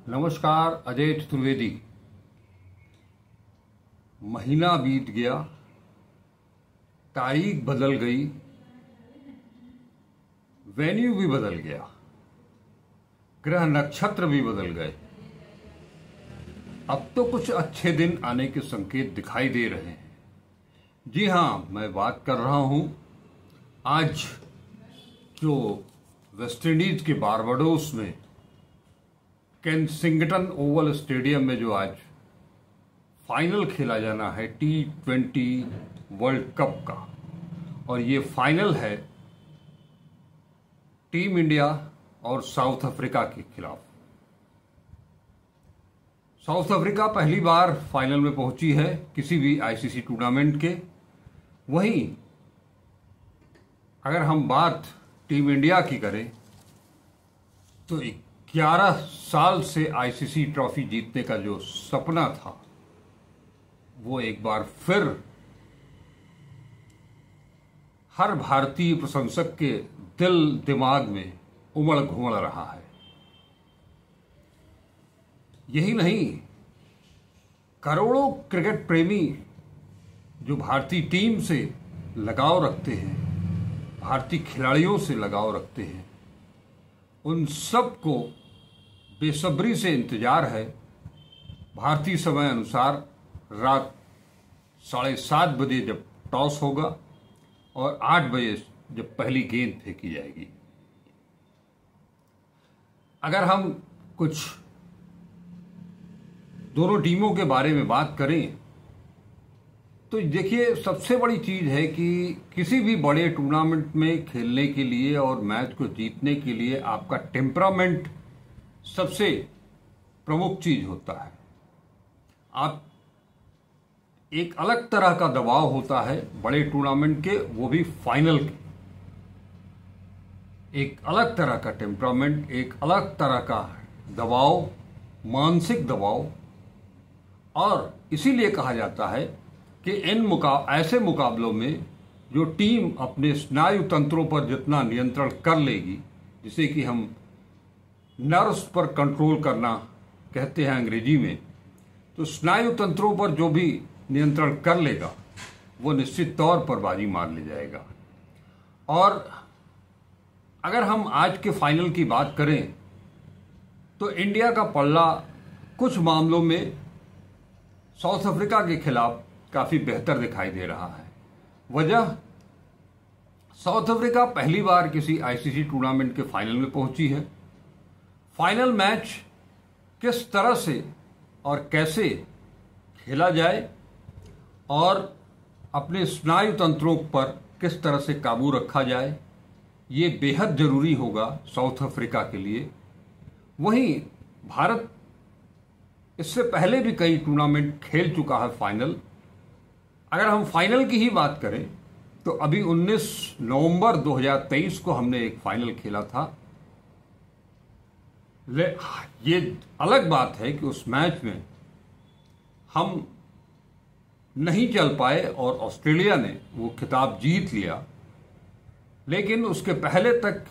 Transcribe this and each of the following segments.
नमस्कार। अजय चतुर्वेदी। महीना बीत गया, तारीख बदल गई, वेन्यू भी बदल गया, ग्रह नक्षत्र भी बदल गए। अब तो कुछ अच्छे दिन आने के संकेत दिखाई दे रहे हैं। जी हाँ, मैं बात कर रहा हूं आज जो वेस्ट इंडीज के बारबाडोस में केंसिंगटन ओवल स्टेडियम में जो आज फाइनल खेला जाना है T20 वर्ल्ड कप का, और ये फाइनल है टीम इंडिया और साउथ अफ्रीका के खिलाफ। साउथ अफ्रीका पहली बार फाइनल में पहुंची है किसी भी आईसीसी टूर्नामेंट के। वहीं अगर हम बात टीम इंडिया की करें तो 11 साल से आईसीसी ट्रॉफी जीतने का जो सपना था वो एक बार फिर हर भारतीय प्रशंसक के दिल दिमाग में उमड़ घुमड़ रहा है। यही नहीं, करोड़ों क्रिकेट प्रेमी जो भारतीय टीम से लगाव रखते हैं, भारतीय खिलाड़ियों से लगाव रखते हैं, उन सब को बेसब्री से इंतजार है भारतीय समय अनुसार रात 7:30 बजे जब टॉस होगा और 8 बजे जब पहली गेंद फेंकी जाएगी। अगर हम कुछ दोनों टीमों के बारे में बात करें तो देखिए, सबसे बड़ी चीज है कि किसी भी बड़े टूर्नामेंट में खेलने के लिए और मैच को जीतने के लिए आपका टेम्परामेंट सबसे प्रमुख चीज होता है। आप एक अलग तरह का दबाव होता है बड़े टूर्नामेंट के, वो भी फाइनल के। एक अलग तरह का टेम्परामेंट, एक अलग तरह का दबाव, मानसिक दबाव। और इसीलिए कहा जाता है कि ऐसे मुकाबलों में जो टीम अपने स्नायु तंत्रों पर जितना नियंत्रण कर लेगी, जिसे कि हम नर्व्स पर कंट्रोल करना कहते हैं अंग्रेजी में, तो स्नायु तंत्रों पर जो भी नियंत्रण कर लेगा वो निश्चित तौर पर बाजी मार ले जाएगा। और अगर हम आज के फाइनल की बात करें तो इंडिया का पल्ला कुछ मामलों में साउथ अफ्रीका के खिलाफ काफी बेहतर दिखाई दे रहा है। वजह, साउथ अफ्रीका पहली बार किसी आईसीसी टूर्नामेंट के फाइनल में पहुंची है। फाइनल मैच किस तरह से और कैसे खेला जाए और अपने स्नायु तंत्रों पर किस तरह से काबू रखा जाए, ये बेहद जरूरी होगा साउथ अफ्रीका के लिए। वहीं भारत इससे पहले भी कई टूर्नामेंट खेल चुका है फाइनल। अगर हम फाइनल की ही बात करें तो अभी 19 नवंबर 2023 को हमने एक फाइनल खेला था। ये अलग बात है कि उस मैच में हम नहीं चल पाए और ऑस्ट्रेलिया ने वो खिताब जीत लिया। लेकिन उसके पहले तक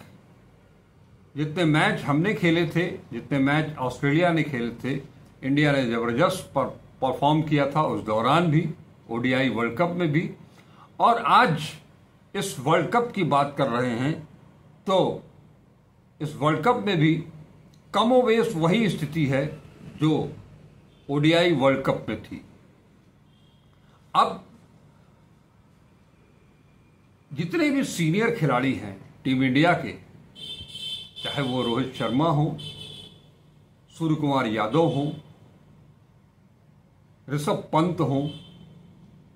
जितने मैच हमने खेले थे, जितने मैच ऑस्ट्रेलिया ने खेले थे, इंडिया ने जबरदस्त परफॉर्म किया था उस दौरान भी, ओडीआई वर्ल्ड कप में भी। और आज इस वर्ल्ड कप की बात कर रहे हैं तो इस वर्ल्ड कप में भी कमोबेश वही स्थिति है जो ओडीआई वर्ल्ड कप में थी। अब जितने भी सीनियर खिलाड़ी हैं टीम इंडिया के, चाहे वो रोहित शर्मा हो, सूर्य कुमार यादव हो, ऋषभ पंत हो,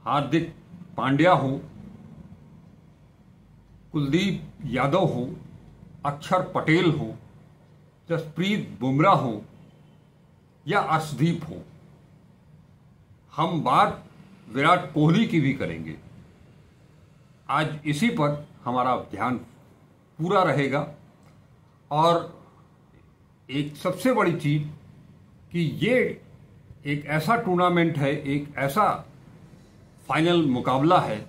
हार्दिक पांड्या हो, कुलदीप यादव हो, अक्षर पटेल हो, जसप्रीत बुमराह हो या अर्शदीप हो, हम बात विराट कोहली की भी करेंगे। आज इसी पर हमारा ध्यान पूरा रहेगा। और एक सबसे बड़ी चीज कि ये एक ऐसा टूर्नामेंट है, एक ऐसा फाइनल मुकाबला है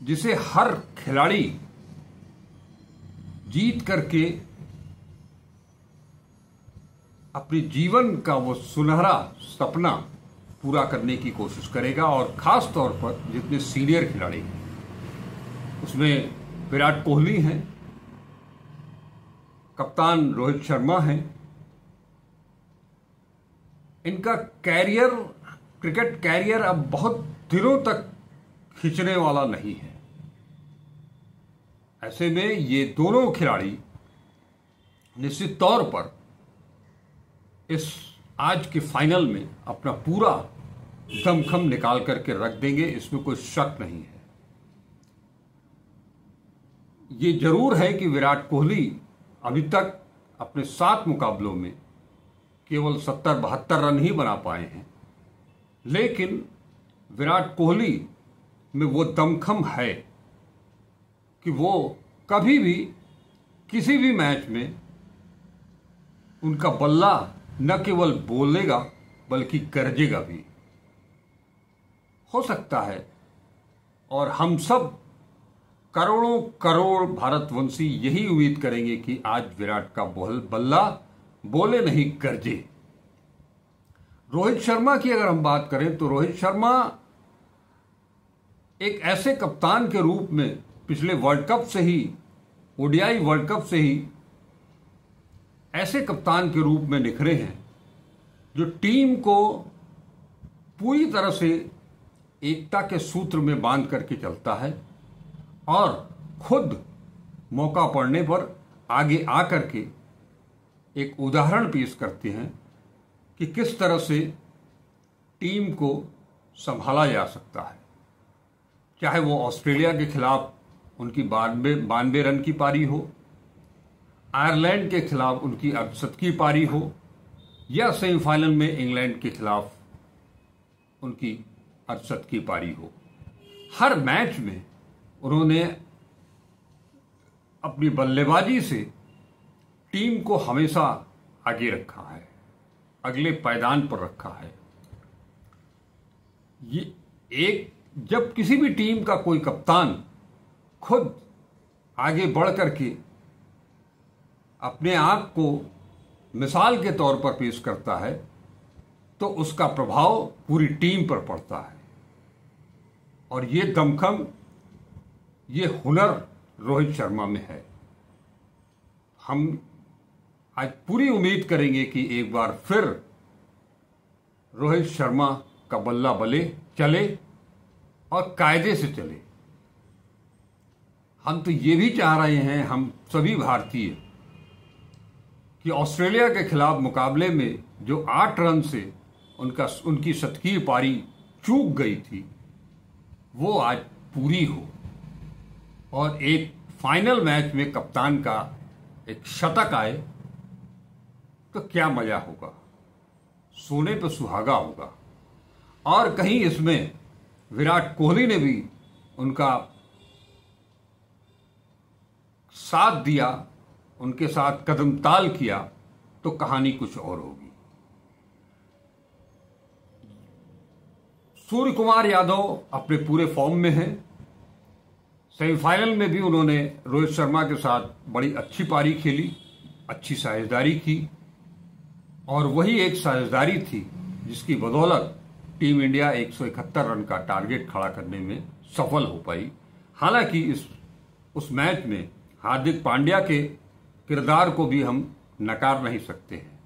जिसे हर खिलाड़ी जीत करके अपने जीवन का वो सुनहरा सपना पूरा करने की कोशिश करेगा। और ख़ास तौर पर जितने सीनियर खिलाड़ी हैं उसमें विराट कोहली हैं, कप्तान रोहित शर्मा हैं। इनका कैरियर, क्रिकेट कैरियर अब बहुत दिनों तक खींचने वाला नहीं है। ऐसे में ये दोनों खिलाड़ी निश्चित तौर पर इस आज के फाइनल में अपना पूरा दमखम निकाल करके रख देंगे, इसमें कोई शक नहीं है। ये जरूर है कि विराट कोहली अभी तक अपने 7 मुकाबलों में केवल 70-72 रन ही बना पाए हैं, लेकिन विराट कोहली में वो दमखम है कि वो कभी भी किसी भी मैच में उनका बल्ला न केवल बोलेगा बल्कि गरजेगा भी। हो सकता है, और हम सब करोड़ों करोड़ भारतवंशी यही उम्मीद करेंगे कि आज विराट का बल्ला बोले नहीं गरजे। रोहित शर्मा की अगर हम बात करें तो रोहित शर्मा एक ऐसे कप्तान के रूप में पिछले वर्ल्ड कप से ही, ओडीआई वर्ल्ड कप से ही ऐसे कप्तान के रूप में निखरे हैं जो टीम को पूरी तरह से एकता के सूत्र में बांध करके चलता है और खुद मौका पड़ने पर आगे आकर के एक उदाहरण पेश करते हैं कि किस तरह से टीम को संभाला जा सकता है। चाहे वो ऑस्ट्रेलिया के खिलाफ उनकी 92 रन की पारी हो, आयरलैंड के खिलाफ उनकी 68 की पारी हो, या सेमीफाइनल में इंग्लैंड के खिलाफ उनकी 68 की पारी हो। हर मैच में उन्होंने अपनी बल्लेबाजी से टीम को हमेशा आगे रखा है, अगले पायदान पर रखा है। ये जब किसी भी टीम का कोई कप्तान खुद आगे बढ़ करके अपने आप को मिसाल के तौर पर पेश करता है तो उसका प्रभाव पूरी टीम पर पड़ता है। और ये दमखम, ये हुनर रोहित शर्मा में है। हम आज पूरी उम्मीद करेंगे कि एक बार फिर रोहित शर्मा का बल्ला चले और कायदे से चले। हम तो ये भी चाह रहे हैं, हम सभी भारतीय, कि ऑस्ट्रेलिया के खिलाफ मुकाबले में जो 8 रन से उनकी शतकीय पारी चूक गई थी वो आज पूरी हो और एक फाइनल मैच में कप्तान का एक शतक आए तो क्या मजा होगा, सोने पे सुहागा होगा। और कहीं इसमें विराट कोहली ने भी उनका साथ दिया, उनके साथ कदम ताल किया तो कहानी कुछ और होगी। सूर्य कुमार यादव अपने पूरे फॉर्म में हैं। सेमीफाइनल में भी उन्होंने रोहित शर्मा के साथ बड़ी अच्छी पारी खेली, अच्छी साझेदारी की, और वही एक साझेदारी थी जिसकी बदौलत टीम इंडिया 171 रन का टारगेट खड़ा करने में सफल हो पाई। हालांकि उस मैच में हार्दिक पांड्या के किरदार को भी हम नकार नहीं सकते हैं।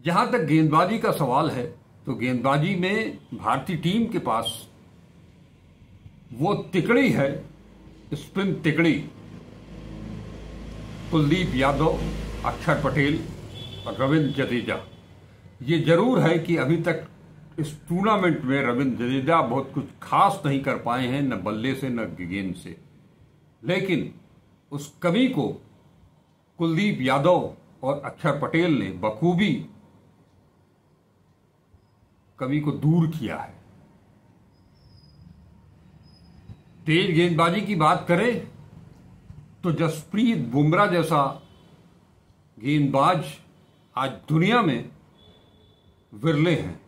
जहां तक गेंदबाजी का सवाल है तो गेंदबाजी में भारतीय टीम के पास वो तिकड़ी है, स्पिन तिकड़ी, कुलदीप यादव, अक्षर पटेल और रविंद्र जडेजा। ये जरूर है कि अभी तक इस टूर्नामेंट में रविंद्र जडेजा बहुत कुछ खास नहीं कर पाए हैं, न बल्ले से न गेंद से, लेकिन उस कमी को कुलदीप यादव और अक्षर पटेल ने बखूबी कमी को दूर किया है। तेज गेंदबाजी की बात करें तो जसप्रीत बुमराह जैसा गेंदबाज आज दुनिया में विरले हैं।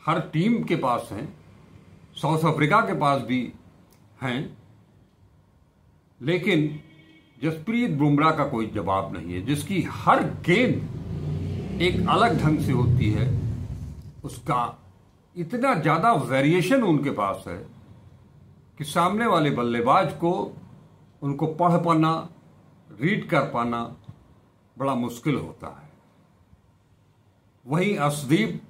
हर टीम के पास हैं, साउथ अफ्रीका के पास भी हैं, लेकिन जसप्रीत बुमराह का कोई जवाब नहीं है, जिसकी हर गेंद एक अलग ढंग से होती है। उसका इतना ज़्यादा वेरिएशन उनके पास है कि सामने वाले बल्लेबाज को उनको पढ़ पाना, रीड कर पाना बड़ा मुश्किल होता है। वहीं अर्शदीप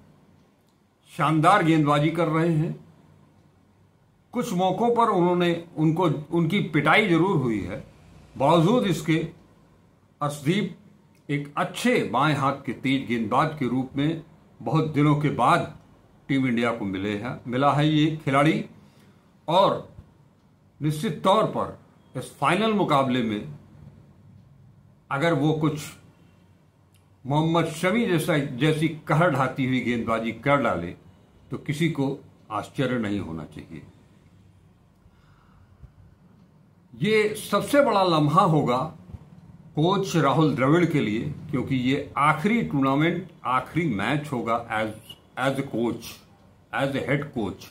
शानदार गेंदबाजी कर रहे हैं। कुछ मौकों पर उनकी पिटाई जरूर हुई है, बावजूद इसके अर्शदीप एक अच्छे बाएं हाथ के तेज गेंदबाज के रूप में बहुत दिनों के बाद टीम इंडिया को मिला है ये खिलाड़ी। और निश्चित तौर पर इस फाइनल मुकाबले में अगर वो कुछ मोहम्मद शमी जैसी कहर ढाती हुई गेंदबाजी कर डाले तो किसी को आश्चर्य नहीं होना चाहिए। ये सबसे बड़ा लम्हा होगा कोच राहुल द्रविड़ के लिए, क्योंकि ये आखिरी टूर्नामेंट, आखिरी मैच होगा as a coach, as a head coach.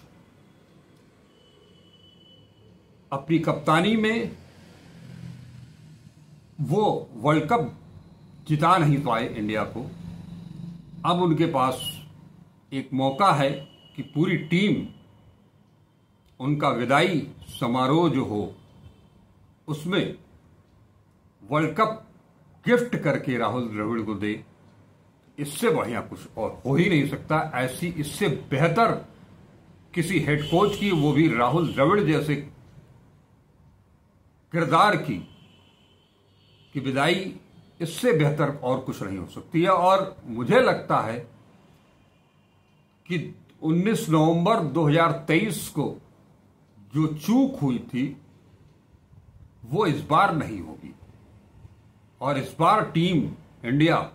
अपनी कप्तानी में वो वर्ल्ड कप जिता नहीं पाए इंडिया को। अब उनके पास एक मौका है कि पूरी टीम, उनका विदाई समारोह जो हो उसमें वर्ल्ड कप गिफ्ट करके राहुल द्रविड़ को दे। इससे बढ़िया कुछ और हो ही नहीं सकता। ऐसी इससे बेहतर किसी हेड कोच की, वो भी राहुल द्रविड़ जैसे किरदार की विदाई, इससे बेहतर और कुछ नहीं हो सकती है। और मुझे लगता है कि 19 नवंबर 2023 को जो चूक हुई थी वो इस बार नहीं होगी, और इस बार टीम इंडिया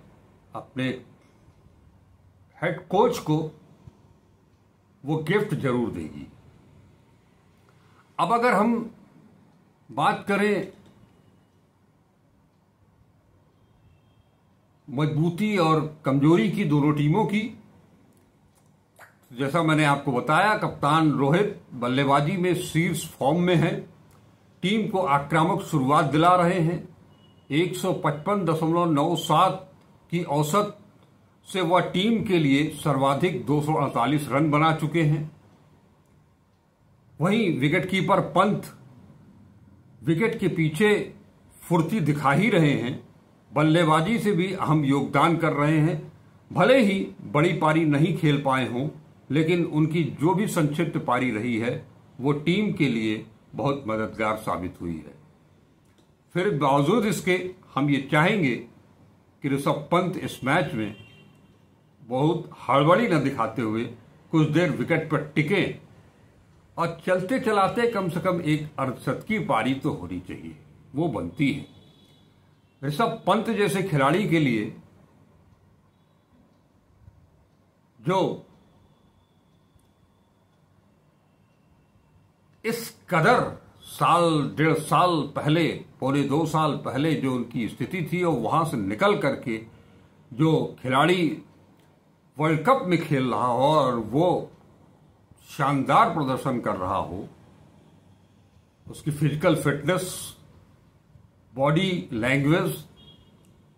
अपने हेड कोच को वो गिफ्ट जरूर देगी। अब अगर हम बात करें मजबूती और कमजोरी की दोनों टीमों की, जैसा मैंने आपको बताया, कप्तान रोहित बल्लेबाजी में शीर्ष फॉर्म में है। टीम को आक्रामक शुरुआत दिला रहे हैं। 155.97 की औसत से वह टीम के लिए सर्वाधिक 248 रन बना चुके हैं। वहीं विकेटकीपर पंत विकेट के पीछे फुर्ती दिखा ही रहे हैं, बल्लेबाजी से भी अहम योगदान कर रहे हैं। भले ही बड़ी पारी नहीं खेल पाए हों, लेकिन उनकी जो भी संक्षिप्त पारी रही है वो टीम के लिए बहुत मददगार साबित हुई है। फिर बावजूद इसके हम ये चाहेंगे कि ऋषभ पंत इस मैच में बहुत हड़बड़ी न दिखाते हुए कुछ देर विकेट पर टिके और चलते चलाते कम से कम एक अर्धशतकी पारी तो होनी चाहिए, वो बनती है। ऋषभ पंत जैसे खिलाड़ी के लिए जो इस कदर साल, 1.5 साल पहले, पौने 2 साल पहले जो उनकी स्थिति थी और वहां से निकल करके जो खिलाड़ी वर्ल्ड कप में खेल रहा हो और वो शानदार प्रदर्शन कर रहा हो, उसकी physical fitness, body language,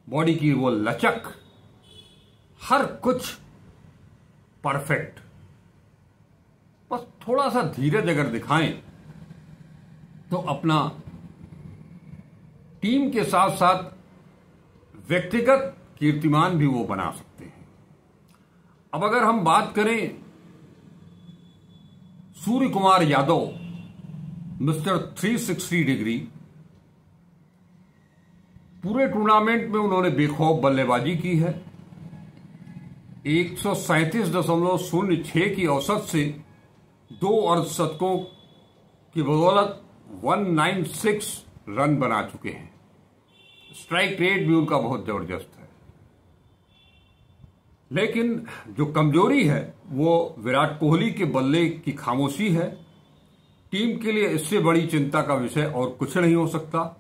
body की वो लचक, हर कुछ परफेक्ट। बस थोड़ा सा धीरज अगर दिखाएं तो अपना टीम के साथ साथ व्यक्तिगत कीर्तिमान भी वो बना सकते हैं। अब अगर हम बात करें सूर्य कुमार यादव, मिस्टर 360 डिग्री, पूरे टूर्नामेंट में उन्होंने बेखौफ बल्लेबाजी की है। 137.06 की औसत से 2 अर्धशतकों की बदौलत 196 रन बना चुके हैं। स्ट्राइक रेट भी उनका बहुत जबरदस्त है। लेकिन जो कमजोरी है वो विराट कोहली के बल्ले की खामोशी है। टीम के लिए इससे बड़ी चिंता का विषय और कुछ नहीं हो सकता।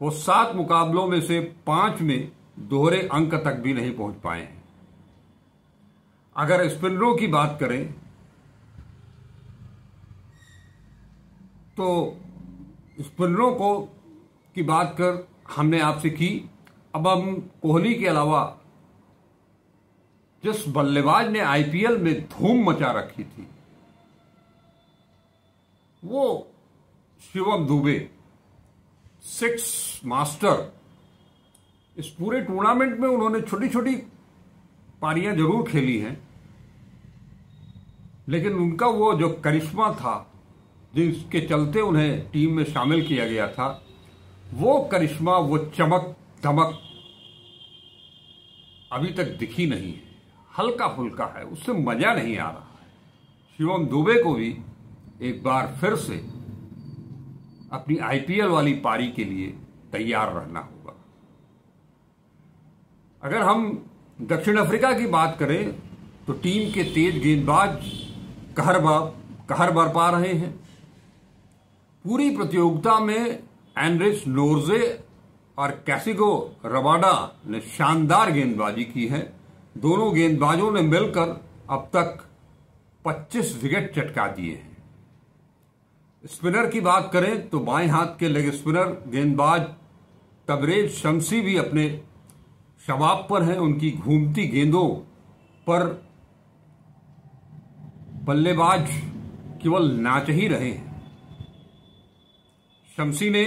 वो 7 मुकाबलों में से 5 में दोहरे अंक तक भी नहीं पहुंच पाए हैं। अगर स्पिनरों की बात करें तो स्पिनरों की बात हमने आपसे की। अब हम कोहली के अलावा जिस बल्लेबाज ने आईपीएल में धूम मचा रखी थी वो शिवम दुबे, 6 मास्टर। इस पूरे टूर्नामेंट में उन्होंने छोटी छोटी पारियां जरूर खेली हैं, लेकिन उनका वो जो करिश्मा था जिसके चलते उन्हें टीम में शामिल किया गया था, वो करिश्मा, वो चमक धमक अभी तक दिखी नहीं है। हल्का फुल्का है, उससे मजा नहीं आ रहा है। शिवम दुबे को भी एक बार फिर से अपनी आईपीएल वाली पारी के लिए तैयार रहना होगा। अगर हम दक्षिण अफ्रीका की बात करें तो टीम के तेज गेंदबाज कहर बरपा रहे हैं। पूरी प्रतियोगिता में एनरिच नोर्जे और कैसिगो रबाडा ने शानदार गेंदबाजी की है। दोनों गेंदबाजों ने मिलकर अब तक 25 विकेट चटका दिए हैं। स्पिनर की बात करें तो बाएं हाथ के लेग स्पिनर गेंदबाज तबरेज शम्सी भी अपने शबाब पर हैं। उनकी घूमती गेंदों पर बल्लेबाज केवल नाच ही रहे हैं। शम्सी ने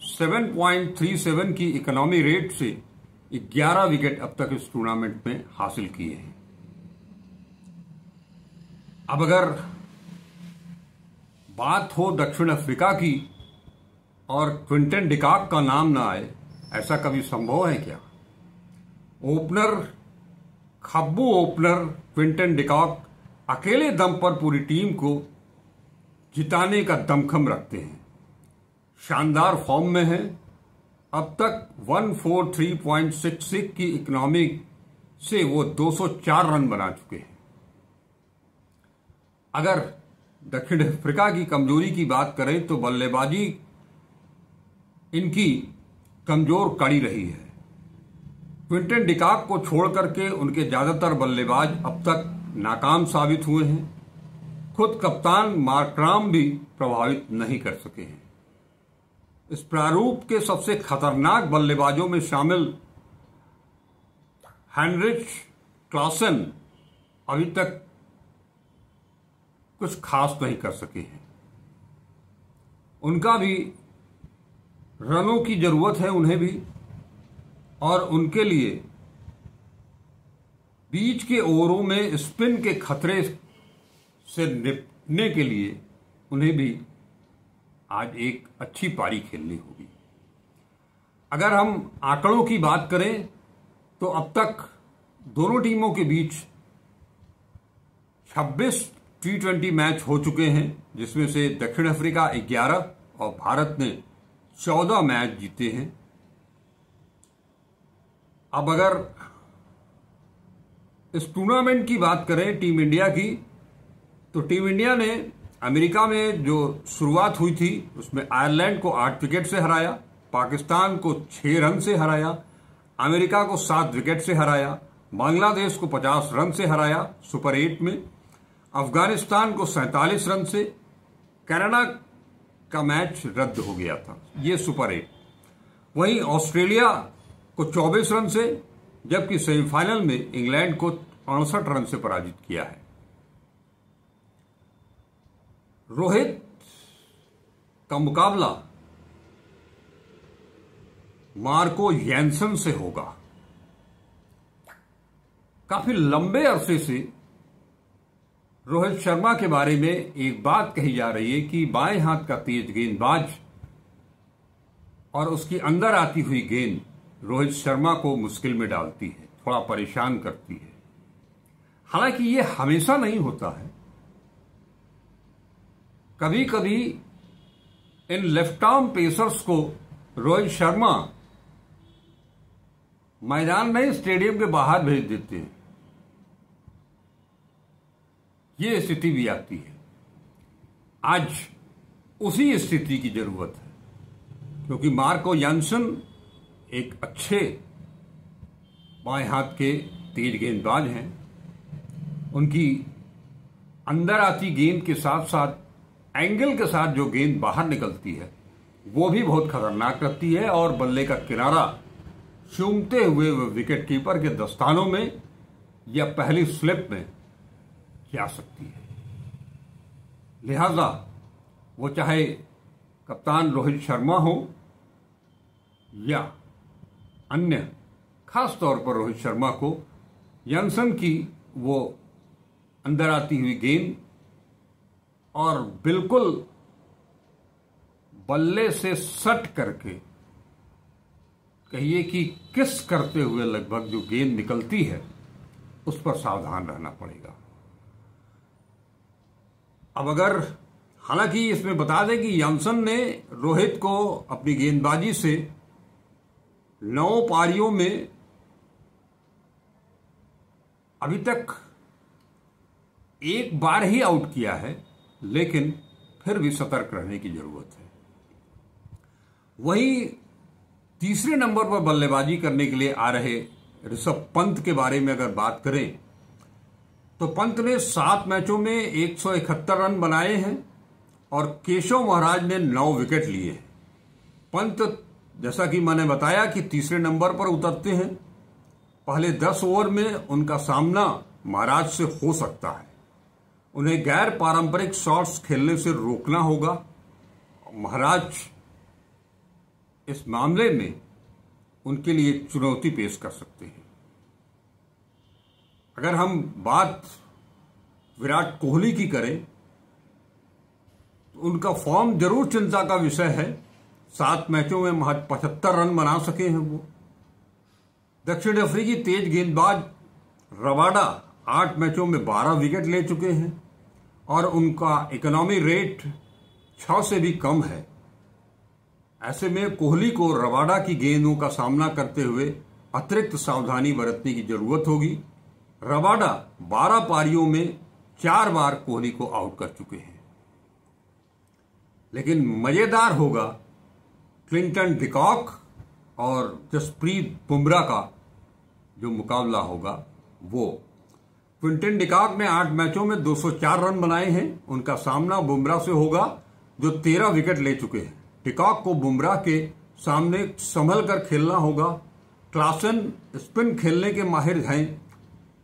7.37 की इकोनॉमी रेट से 11 विकेट अब तक इस टूर्नामेंट में हासिल किए हैं। अब अगर बात हो दक्षिण अफ्रीका की और क्विंटन डिकॉक का नाम ना आए, ऐसा कभी संभव है क्या? खब्बू ओपनर क्विंटन डिकॉक अकेले दम पर पूरी टीम को जिताने का दमखम रखते हैं। शानदार फॉर्म में है। अब तक 143.66 की इकोनॉमी से वो 204 रन बना चुके हैं। अगर दक्षिण अफ्रीका की कमजोरी की बात करें तो बल्लेबाजी इनकी कमजोर कड़ी रही है। क्विंटन डिकॉक को छोड़ करके उनके ज्यादातर बल्लेबाज अब तक नाकाम साबित हुए हैं। खुद कप्तान मार्कराम भी प्रभावित नहीं कर सके हैं। इस प्रारूप के सबसे खतरनाक बल्लेबाजों में शामिल हेनरिच क्लासन अभी तक कुछ खास नहीं कर सके हैं। उनका भी रनों की जरूरत है उन्हें भी, और उनके लिए बीच के ओवरों में स्पिन के खतरे से निपटने के लिए उन्हें भी आज एक अच्छी पारी खेलनी होगी। अगर हम आंकड़ों की बात करें तो अब तक दोनों टीमों के बीच 26 T20 मैच हो चुके हैं, जिसमें से दक्षिण अफ्रीका 11 और भारत ने 14 मैच जीते हैं। अब अगर इस टूर्नामेंट की बात करें टीम इंडिया की, तो टीम इंडिया ने अमेरिका में जो शुरुआत हुई थी उसमें आयरलैंड को 8 विकेट से हराया, पाकिस्तान को 6 रन से हराया, अमेरिका को 7 विकेट से हराया, बांग्लादेश को 50 रन से हराया सुपर 8 में, अफगानिस्तान को 47 रन से। कनाडा का मैच रद्द हो गया था, ये सुपर 8। वहीं ऑस्ट्रेलिया को 24 रन से, जबकि सेमीफाइनल में इंग्लैंड को 68 रन से पराजित किया है। रोहित का मुकाबला मार्को यैनसन से होगा। काफी लंबे अरसे से रोहित शर्मा के बारे में एक बात कही जा रही है कि बाएं हाथ का तेज गेंदबाज और उसकी अंदर आती हुई गेंद रोहित शर्मा को मुश्किल में डालती है, थोड़ा परेशान करती है। हालांकि ये हमेशा नहीं होता है। कभी कभी इन लेफ्ट आर्म पेसर्स को रोहित शर्मा मैदान में स्टेडियम के बाहर भेज देते हैं, ये स्थिति भी आती है। आज उसी स्थिति की जरूरत है, क्योंकि मार्को यैनसन एक अच्छे बाएं हाथ के तेज गेंदबाज हैं। उनकी अंदर आती गेंद के साथ साथ एंगल के साथ जो गेंद बाहर निकलती है वो भी बहुत खतरनाक रहती है और बल्ले का किनारा चूमते हुए विकेट कीपर के दस्तानों में या पहली स्लिप में जा सकती है। लिहाजा वो चाहे कप्तान रोहित शर्मा हो या अन्य, खास तौर पर रोहित शर्मा को यंसन की वो अंदर आती हुई गेंद और बिल्कुल बल्ले से सट करके कहिए कि किस करते हुए लगभग जो गेंद निकलती है उस पर सावधान रहना पड़ेगा। अब अगर हालांकि इसमें बता दें कि यंसन ने रोहित को अपनी गेंदबाजी से 9 पारियों में अभी तक एक बार ही आउट किया है, लेकिन फिर भी सतर्क रहने की जरूरत है। वहीं तीसरे नंबर पर बल्लेबाजी करने के लिए आ रहे ऋषभ पंत के बारे में अगर बात करें तो पंत ने 7 मैचों में 171 रन बनाए हैं और केशव महाराज ने 9 विकेट लिए हैं। पंत, जैसा कि मैंने बताया कि तीसरे नंबर पर उतरते हैं, पहले 10 ओवर में उनका सामना महाराज से हो सकता है। उन्हें गैर पारंपरिक शॉट्स खेलने से रोकना होगा। महाराज इस मामले में उनके लिए चुनौती पेश कर सकते हैं। अगर हम बात विराट कोहली की करें तो उनका फॉर्म जरूर चिंता का विषय है। 7 मैचों में महज 75 रन बना सके हैं वो। दक्षिण अफ्रीकी तेज गेंदबाज रबाडा 8 मैचों में 12 विकेट ले चुके हैं और उनका इकोनॉमी रेट 6 से भी कम है। ऐसे में कोहली को रबाडा की गेंदों का सामना करते हुए अतिरिक्त सावधानी बरतने की जरूरत होगी। रबाडा 12 पारियों में 4 बार कोहली को आउट कर चुके हैं। लेकिन मजेदार होगा क्लिंटन डिकॉक और जसप्रीत बुमराह का जो मुकाबला होगा वो। क्विंटन डिकॉक ने 8 मैचों में 204 रन बनाए हैं। उनका सामना बुमराह से होगा जो 13 विकेट ले चुके हैं। डिकॉक को बुमराह के सामने संभल कर खेलना होगा। क्लासन स्पिन खेलने के माहिर हैं,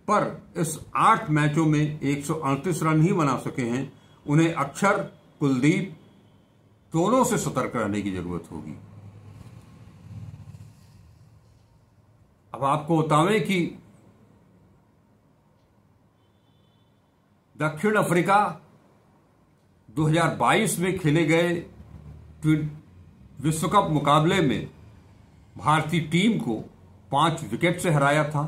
पर इस 8 मैचों में 138 रन ही बना सके हैं। उन्हें अक्षर, कुलदीप दोनों से सतर्क रहने की जरूरत होगी। अब आपको बतावें कि दक्षिण अफ्रीका 2022 में खेले गए विश्व कप मुकाबले में भारतीय टीम को 5 विकेट से हराया था।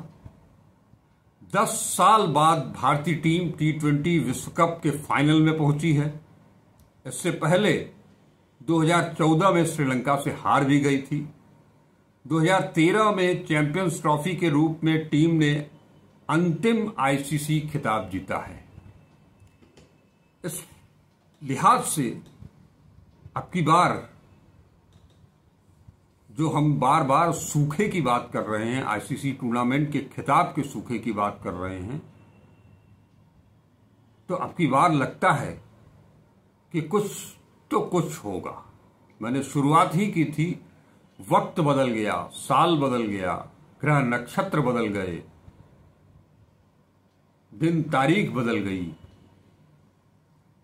10 साल बाद भारतीय टीम T20 विश्व कप के फाइनल में पहुंची है। इससे पहले 2014 में श्रीलंका से हार भी गई थी। 2013 में चैंपियंस ट्रॉफी के रूप में टीम ने अंतिम ICC खिताब जीता है। इस लिहाज से अब की बार जो हम बार बार सूखे की बात कर रहे हैं, ICC टूर्नामेंट के खिताब के सूखे की बात कर रहे हैं, तो अब की बार लगता है कि कुछ तो कुछ होगा। मैंने शुरुआत ही की थी, वक्त बदल गया, साल बदल गया, ग्रह नक्षत्र बदल गए, दिन तारीख बदल गई।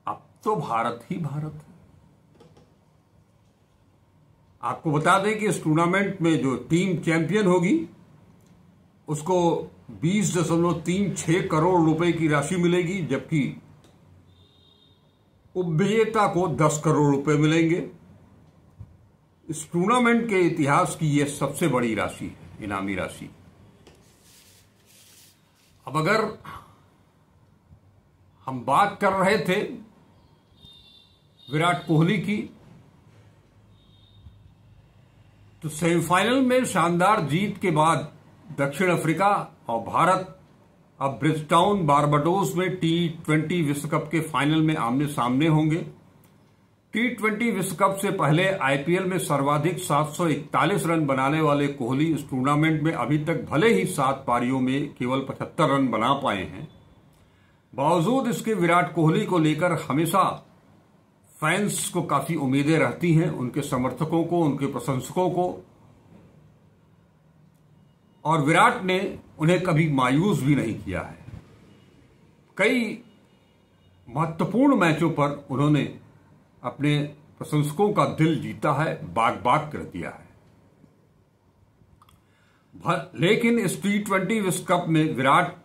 अब तो भारत ही भारत है। आपको बता दें कि इस टूर्नामेंट में जो टीम चैंपियन होगी उसको 20.36 करोड़ रुपए की राशि मिलेगी, जबकि उपविजेता को 10 करोड़ रुपए मिलेंगे। इस टूर्नामेंट के इतिहास की यह सबसे बड़ी राशि है, इनामी राशि। अब अगर हम बात कर रहे थे विराट कोहली की, तो सेमीफाइनल में शानदार जीत के बाद दक्षिण अफ्रीका और भारत अब ब्रिजटाउन बारबाडोस में T20 विश्व कप के फाइनल में आमने सामने होंगे। T20 विश्व कप से पहले IPL में सर्वाधिक 741 रन बनाने वाले कोहली इस टूर्नामेंट में अभी तक भले ही 7 पारियों में केवल 75 रन बना पाए हैं, बावजूद इसके विराट कोहली को लेकर हमेशा फैंस को काफी उम्मीदें रहती हैं, उनके समर्थकों को, उनके प्रशंसकों को, और विराट ने उन्हें कभी मायूस भी नहीं किया है। कई महत्वपूर्ण मैचों पर उन्होंने अपने प्रशंसकों का दिल जीता है, बाग बाग कर दिया है। लेकिन इस T20 विश्व कप में विराट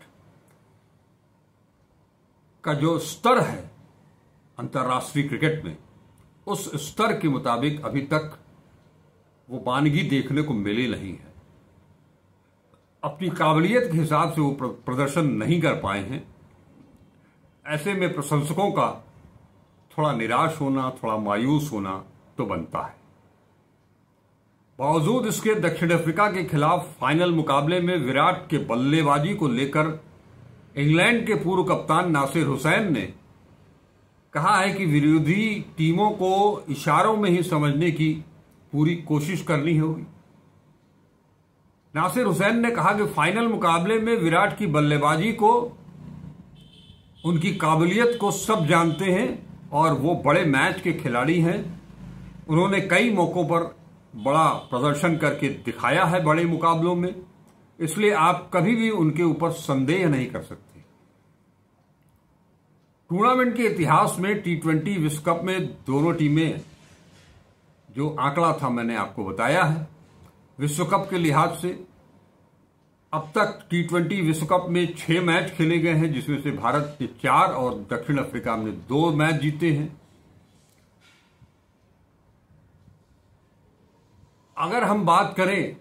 का जो स्तर है अंतर्राष्ट्रीय क्रिकेट में, उस स्तर के मुताबिक अभी तक वो वानगी देखने को मिली नहीं है। अपनी काबिलियत के हिसाब से वो प्रदर्शन नहीं कर पाए हैं। ऐसे में प्रशंसकों का थोड़ा निराश होना, थोड़ा मायूस होना तो बनता है। बावजूद इसके दक्षिण अफ्रीका के खिलाफ फाइनल मुकाबले में विराट के बल्लेबाजी को लेकर इंग्लैंड के पूर्व कप्तान नासिर हुसैन ने कहा है कि विरोधी टीमों को इशारों में ही समझने की पूरी कोशिश करनी होगी। नासिर हुसैन ने कहा कि फाइनल मुकाबले में विराट की बल्लेबाजी को, उनकी काबिलियत को सब जानते हैं और वो बड़े मैच के खिलाड़ी हैं। उन्होंने कई मौकों पर बड़ा प्रदर्शन करके दिखाया है बड़े मुकाबलों में, इसलिए आप कभी भी उनके ऊपर संदेह नहीं कर सकते। टूर्नामेंट के इतिहास में T20 विश्व कप में दोनों टीमें, जो आंकड़ा था मैंने आपको बताया है, विश्व कप के लिहाज से अब तक T20 विश्व कप में 6 मैच खेले गए हैं, जिसमें से भारत ने 4 और दक्षिण अफ्रीका ने 2 मैच जीते हैं। अगर हम बात करें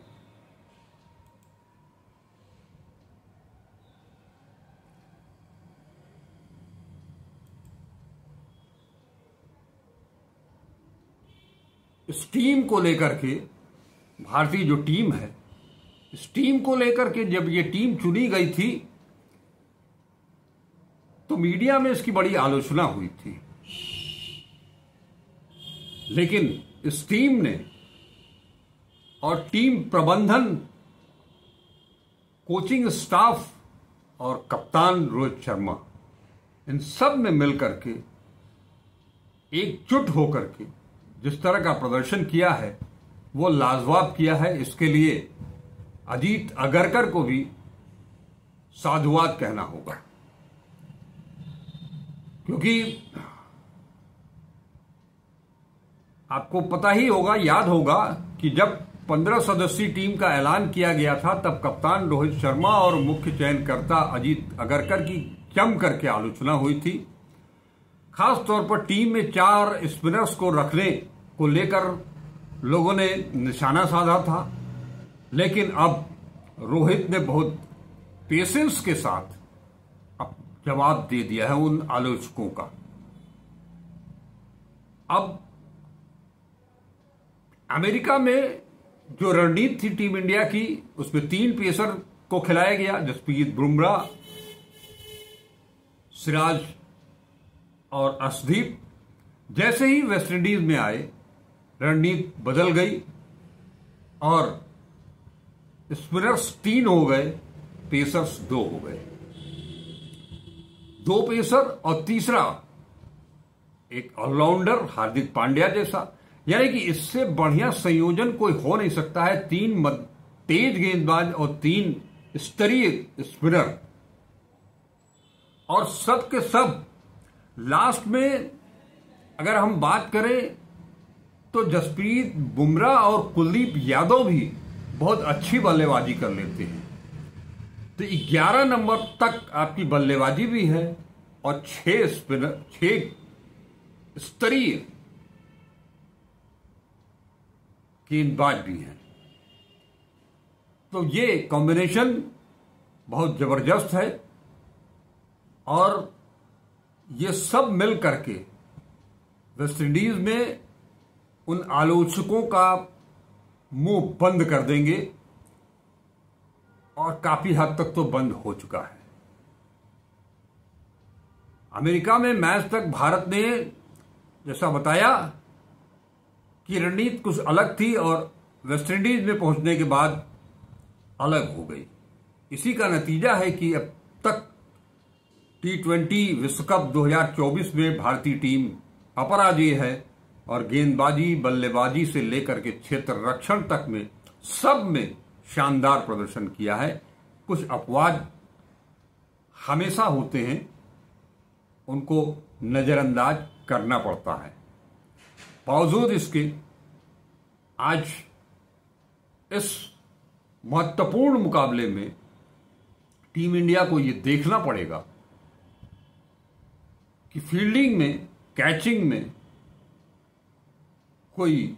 इस टीम को लेकर के, भारतीय जो टीम है, इस टीम को लेकर के जब ये टीम चुनी गई थी तो मीडिया में इसकी बड़ी आलोचना हुई थी। लेकिन इस टीम ने और टीम प्रबंधन, कोचिंग स्टाफ और कप्तान रोहित शर्मा, इन सब ने मिलकर के एकजुट होकर के जिस तरह का प्रदर्शन किया है वो लाजवाब किया है। इसके लिए अजीत अगरकर को भी साधुवाद कहना होगा, क्योंकि आपको पता ही होगा, याद होगा कि जब 15 सदस्यीय टीम का ऐलान किया गया था तब कप्तान रोहित शर्मा और मुख्य चयनकर्ता अजीत अगरकर की जम करके आलोचना हुई थी। खास तौर पर टीम में 4 स्पिनर्स को रखने को लेकर लोगों ने निशाना साधा था, लेकिन अब रोहित ने बहुत पेशेंस के साथ अब जवाब दे दिया है उन आलोचकों का। अब अमेरिका में जो रणनीति थी टीम इंडिया की, उसमें 3 पेसर को खिलाया गया, जसप्रीत बुमराह, सिराज और अर्शदीप। जैसे ही वेस्टइंडीज में आए रणनीति बदल गई और स्पिनर्स 3 हो गए, पेसर्स 2 हो गए। 2 पेसर और तीसरा एक ऑलराउंडर हार्दिक पांड्या जैसा, यानी कि इससे बढ़िया संयोजन कोई हो नहीं सकता है। 3 तेज गेंदबाज और 3 स्तरीय स्पिनर, और सब के सब लास्ट में अगर हम बात करें तो जसप्रीत बुमराह और कुलदीप यादव भी बहुत अच्छी बल्लेबाजी कर लेते हैं। तो 11 नंबर तक आपकी बल्लेबाजी भी है और 6 स्पिनर, 6 स्तरीय गेंदबाज भी हैं। तो ये कॉम्बिनेशन बहुत जबरदस्त है और ये सब मिल करके वेस्टइंडीज में उन आलोचकों का मुंह बंद कर देंगे, और काफी हद तक तो बंद हो चुका है। अमेरिका में मैच तक भारत ने जैसा बताया कि रणनीति कुछ अलग थी और वेस्टइंडीज में पहुंचने के बाद अलग हो गई। इसी का नतीजा है कि अब तक T20 विश्व कप 2024 में भारतीय टीम अपराजेय है और गेंदबाजी, बल्लेबाजी से लेकर के क्षेत्र रक्षण तक में सब में शानदार प्रदर्शन किया है। कुछ अपवाद हमेशा होते हैं, उनको नजरअंदाज करना पड़ता है। बावजूद इसके आज इस महत्वपूर्ण मुकाबले में टीम इंडिया को ये देखना पड़ेगा कि फील्डिंग में, कैचिंग में कोई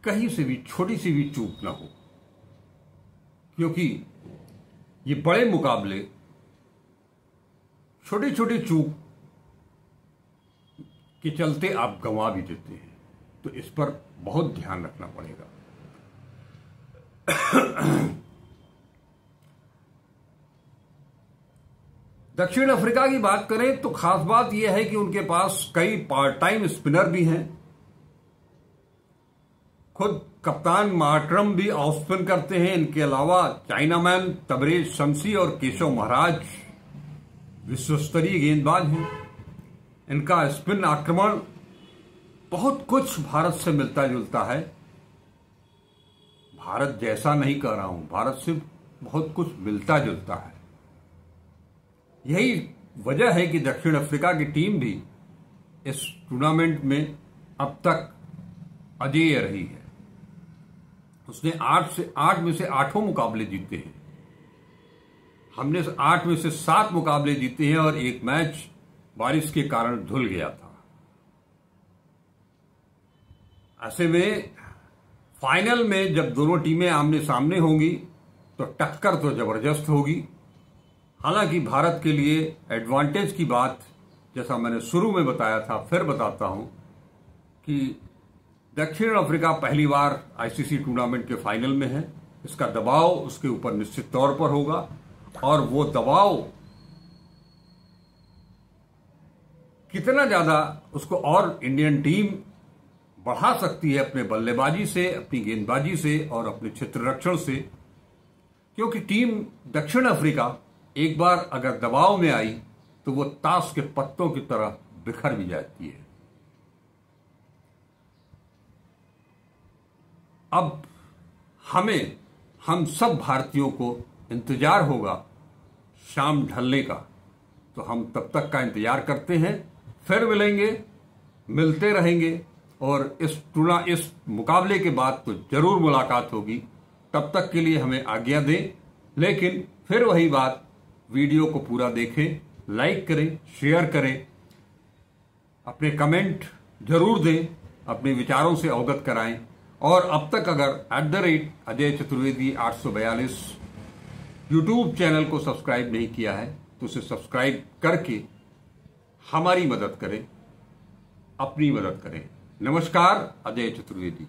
कहीं से भी छोटी सी भी चूक ना हो, क्योंकि ये बड़े मुकाबले छोटी छोटी चूक के चलते आप गंवा भी देते हैं, तो इस पर बहुत ध्यान रखना पड़ेगा। दक्षिण अफ्रीका की बात करें तो खास बात यह है कि उनके पास कई पार्ट टाइम स्पिनर भी हैं। खुद कप्तान मार्करम भी ऑफ स्पिन करते हैं। इनके अलावा चाइनामैन तबरेज शमसी और केशव महाराज विश्वस्तरीय गेंदबाज हैं। इनका स्पिन आक्रमण बहुत कुछ भारत से मिलता जुलता है। भारत जैसा नहीं कह रहा हूं, भारत से बहुत कुछ मिलता जुलता है। यही वजह है कि दक्षिण अफ्रीका की टीम भी इस टूर्नामेंट में अब तक अजेय रही है। उसने 8 में से 8 मुकाबले जीते हैं। हमने 8 में से 7 मुकाबले जीते हैं और एक मैच बारिश के कारण धुल गया था। ऐसे में फाइनल में जब दोनों टीमें आमने सामने होंगी तो टक्कर तो जबरदस्त होगी। हालांकि भारत के लिए एडवांटेज की बात, जैसा मैंने शुरू में बताया था, फिर बताता हूं कि दक्षिण अफ्रीका पहली बार आईसीसी टूर्नामेंट के फाइनल में है। इसका दबाव उसके ऊपर निश्चित तौर पर होगा और वो दबाव कितना ज्यादा उसको और इंडियन टीम बढ़ा सकती है अपने बल्लेबाजी से, अपनी गेंदबाजी से और अपने क्षेत्र रक्षण से, क्योंकि टीम दक्षिण अफ्रीका एक बार अगर दबाव में आई तो वो ताश के पत्तों की तरह बिखर भी जाती है। अब हम सब भारतीयों को इंतजार होगा शाम ढलने का, तो हम तब तक का इंतजार करते हैं। फिर मिलते रहेंगे और इस मुकाबले के बाद तो जरूर मुलाकात होगी। तब तक के लिए हमें आज्ञा दें, लेकिन फिर वही बात, वीडियो को पूरा देखें, लाइक करें, शेयर करें, अपने कमेंट जरूर दें, अपने विचारों से अवगत कराएं। और अब तक अगर @अजय चतुर्वेदी 842 यूट्यूब चैनल को सब्सक्राइब नहीं किया है तो उसे सब्सक्राइब करके हमारी मदद करें, अपनी मदद करें। नमस्कार, अजय चतुर्वेदी।